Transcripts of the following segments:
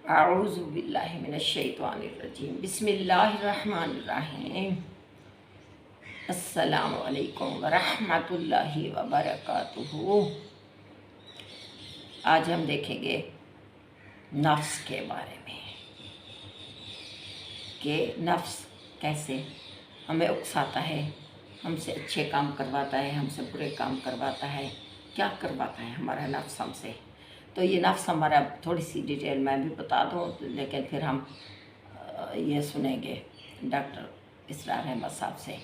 اعوذ باللہ من الشیطان الرجیم بسم اللہ الرحمن الرحیم۔ السلام علیکم ورحمۃ اللہ وبرکاتہ۔ آج ہم دیکھیں گے نفس کے بارے میں کہ نفس کیسے ہمیں اکساتا ہے، ہم سے اچھے کام کرواتا ہے، ہم سے برے کام کرواتا ہے، کیا کرواتا ہے ہمارا نفس ہم سے۔ تو یہ نفس ہمارا تھوڑی سی ڈیٹیل میں بھی بتا دوں، لیکن پھر ہم یہ سنیں گے ڈاکٹر اسرار احمد صاحب سے،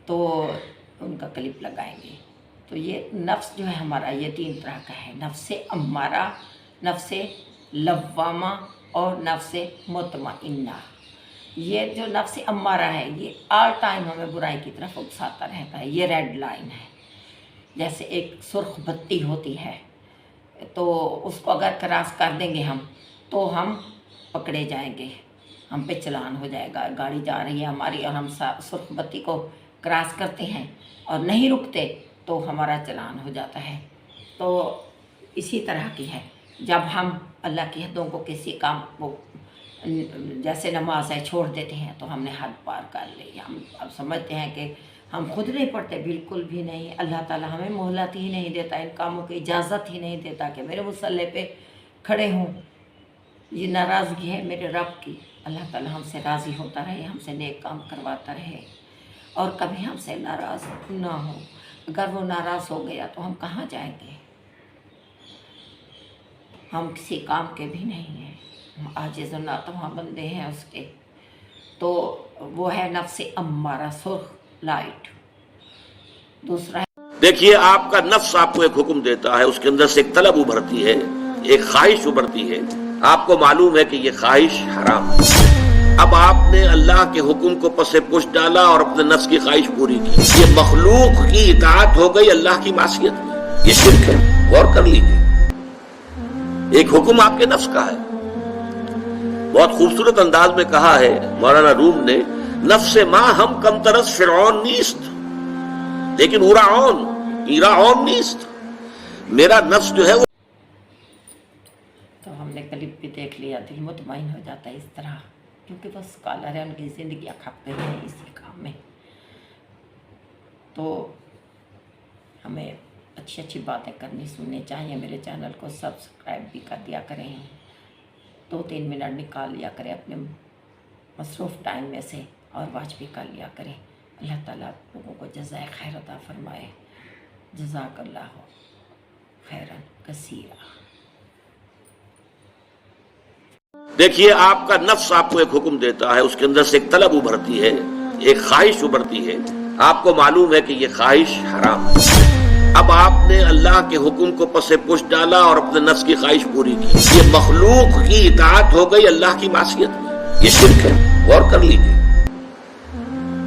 تو ان کا کلپ لگائیں گے۔ تو یہ نفس جو ہے ہمارا یہ 3 طرح کا ہے: نفس امارہ، نفس لوامہ اور نفس مطمئنہ۔ یہ جو نفس امارہ ہے یہ آل ٹائم ہمیں برائی کی طرف اکساتا رہتا ہے، یہ ریڈ لائن ہے۔ جیسے ایک سرخ بتی ہوتی ہے، تو اس کو اگر کراس کر دیں گے ہم تو ہم پکڑے جائیں گے، ہم پہ چلان ہو جائے گا۔ گاڑی جا رہی ہے ہماری اور ہم سرخ بتی کو کراس کرتے ہیں اور نہیں رکتے تو ہمارا چلان ہو جاتا ہے۔ تو اسی طرح کی ہے، جب ہم اللہ کی حدوں کو کسی کام کو جیسے نماز ہے چھوڑ دیتے ہیں تو ہم نے حد پار کر لی۔ ہم اب سمجھتے ہیں کہ ہم خود نہیں پڑھتے، بالکل بھی نہیں۔ اللہ تعالیٰ ہمیں مہلت ہی نہیں دیتا، ان کاموں کی اجازت ہی نہیں دیتا کہ میرے مصلی پہ کھڑے ہوں۔ یہ ناراضگی ہے میرے رب کی۔ اللہ تعالیٰ ہم سے راضی ہوتا رہے، ہم سے نیک کام کرواتا رہے اور کبھی ہم سے ناراض نہ ہو۔ اگر وہ ناراض ہو گیا تو ہم کہاں جائیں گے؟ ہم کسی کام کے بھی نہیں ہیں، ہم عاجز و ناتواں بندے ہیں اس کے۔ تو وہ ہے نفس امارہ، سرخ لائٹ۔ دوسرا ہے، دیکھیے، آپ کا نفس آپ کو ایک حکم دیتا ہے، اس کے اندر سے ایک طلب ابھرتی ہے، ایک خواہش ابھرتی ہے۔ آپ کو معلوم ہے کہ یہ خواہش حرام ہے۔ اب آپ نے اللہ کے حکم کو پس پش ڈالا اور اپنے نفس کی خواہش پوری کی۔ یہ مخلوق کی اطاعت ہو گئی اللہ کی معصیت میں، یہ شرک ہے۔ غور کر لیجیے، ایک حکم آپ کے نفس کا ہے۔ بہت خوبصورت انداز میں کہا ہے مولانا روم نے، نفس ما ہم کم ترس فرعون نیست لیکن ایرعون نیست۔ میرا نفس جو ہے وہ، تو ہم نے کلپ بھی دیکھ لیا، دل مطمئن ہو جاتا ہے اس طرح، کیونکہ وہ اسکالر ہے، ان کی زندگیاں کھپتے ہیں اسی کام میں۔ تو ہمیں اچھی اچھی باتیں کرنی سننی چاہیے۔ میرے چینل کو سبسکرائب بھی کر دیا کریں، 2-3 منٹ نکال لیا کریں اپنے مصروف ٹائم میں سے اور واچ بھی کر لیا کریں۔ اللہ تعالیٰ لوگوں کو جزائے خیر عطا فرمائے۔ جزاک اللہ خیرا کثیرا۔ دیکھیے، آپ کا نفس آپ کو ایک حکم دیتا ہے، اس کے اندر سے ایک طلب ابھرتی ہے، ایک خواہش ابھرتی ہے۔ آپ کو معلوم ہے کہ یہ خواہش حرام ہے۔ اب آپ نے اللہ کے حکم کو پس پش ڈالا اور اپنے نفس کی خواہش پوری کی۔ یہ مخلوق کی اطاعت ہو گئی اللہ کی معصیت میں، یہ شرک ہے۔ غور کر لیجیے،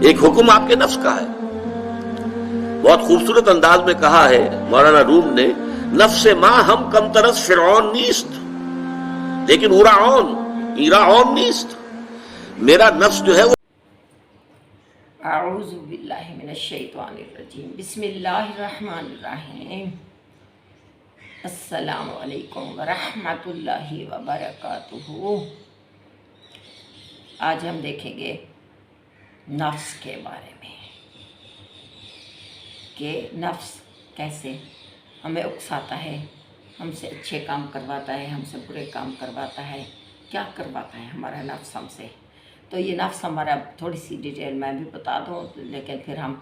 ایک حکم آپ کے نفس کا ہے۔ بہت خوبصورت انداز میں کہا ہے مولانا روم نے، نفس ما ہم کم ترس فرعون نیست لیکن ایرعون نیست۔ میرا نفس جو ہے وہ، اعوذ باللہ من الشیطان الرجیم بسم اللہ الرحمن الرحیم۔ السلام علیکم ورحمۃ اللہ وبرکاتہ۔ آج ہم دیکھیں گے نفس کے بارے میں کہ نفس کیسے ہمیں اکساتا ہے، ہم سے اچھے کام کرواتا ہے، ہم سے برے کام کرواتا ہے، کیا کرواتا ہے ہمارا نفس ہم سے۔ تو یہ نفس ہمارا تھوڑی سی ڈیٹیل میں بھی بتا دوں، لیکن پھر ہم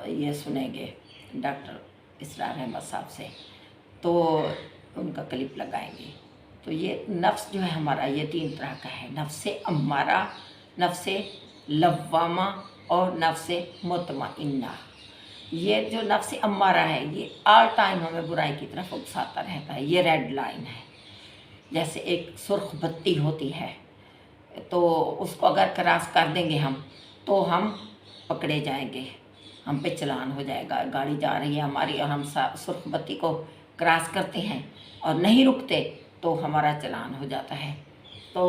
یہ سنیں گے ڈاکٹر اسرار احمد صاحب سے، تو ان کا کلپ لگائیں گے۔ تو یہ نفس جو ہے ہمارا یہ 3 طرح کا ہے: نفس امارہ، نفس لوامہ اور نفس مطمئنہ۔ یہ جو نفس امارہ ہے یہ آل ٹائم ہمیں برائی کی طرف اکساتا رہتا ہے، یہ ریڈ لائن ہے۔ جیسے ایک سرخ بتی ہوتی ہے، تو اس کو اگر کراس کر دیں گے ہم تو ہم پکڑے جائیں گے، ہم پہ چلان ہو جائے گا۔ گاڑی جا رہی ہے ہماری اور ہم سرخ بتی کو کراس کرتے ہیں اور نہیں رکتے تو ہمارا چلان ہو جاتا ہے۔ تو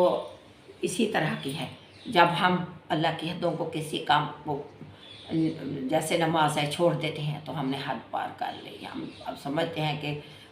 اسی طرح کی ہے، جب ہم اللہ کی حدوں کو کسی کام کو جیسے نماز ہے چھوڑ دیتے ہیں تو ہم نے حد پار کر لی۔ ہم اب سمجھتے ہیں کہ